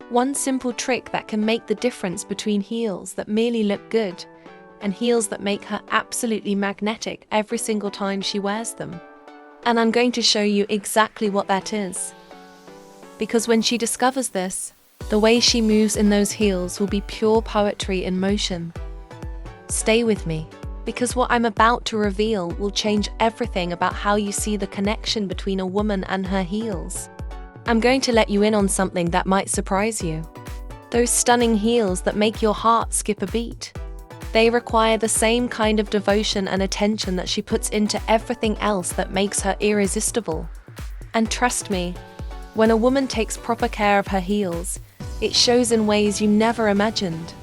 One simple trick that can make the difference between heels that merely look good and heels that make her absolutely magnetic every single time she wears them. And I'm going to show you exactly what that is. Because when she discovers this, the way she moves in those heels will be pure poetry in motion. Stay with me, because what I'm about to reveal will change everything about how you see the connection between a woman and her heels. I'm going to let you in on something that might surprise you. Those stunning heels that make your heart skip a beat. They require the same kind of devotion and attention that she puts into everything else that makes her irresistible. And trust me, when a woman takes proper care of her heels, it shows in ways you never imagined.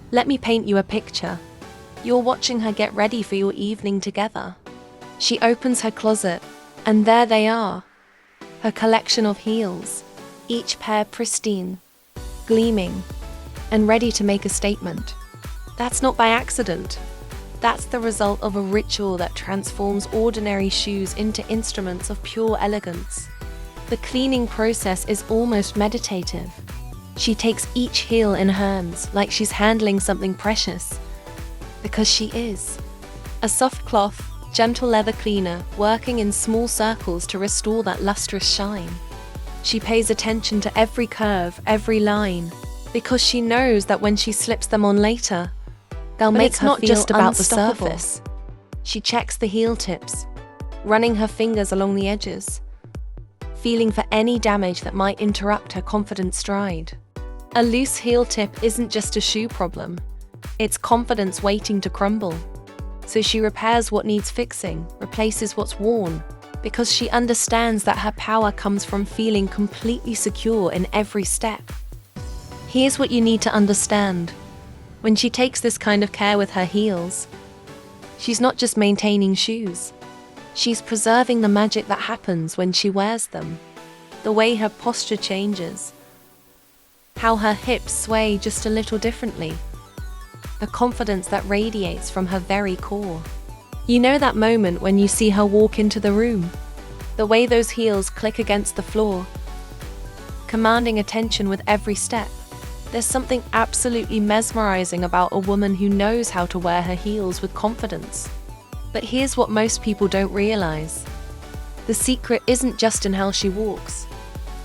Let me paint you a picture. You're watching her get ready for your evening together. She opens her closet, and there they are. Her collection of heels, each pair pristine, gleaming, and ready to make a statement. That's not by accident. That's the result of a ritual that transforms ordinary shoes into instruments of pure elegance. The cleaning process is almost meditative. She takes each heel in hands like she's handling something precious. Because she is. A soft cloth, gentle leather cleaner working in small circles to restore that lustrous shine. She pays attention to every curve, every line, because she knows that when she slips them on later, they'll make her feel unstoppable. It's not just about the surface. She checks the heel tips, running her fingers along the edges, feeling for any damage that might interrupt her confident stride. A loose heel tip isn't just a shoe problem. It's confidence waiting to crumble. So she repairs what needs fixing, replaces what's worn, because she understands that her power comes from feeling completely secure in every step. Here's what you need to understand. When she takes this kind of care with her heels, she's not just maintaining shoes. She's preserving the magic that happens when she wears them. The way her posture changes. How her hips sway just a little differently. The confidence that radiates from her very core. You know that moment when you see her walk into the room? The way those heels click against the floor, commanding attention with every step. There's something absolutely mesmerizing about a woman who knows how to wear her heels with confidence. But here's what most people don't realize. The secret isn't just in how she walks.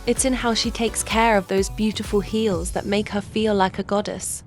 It's in how she takes care of those beautiful heels that make her feel like a goddess.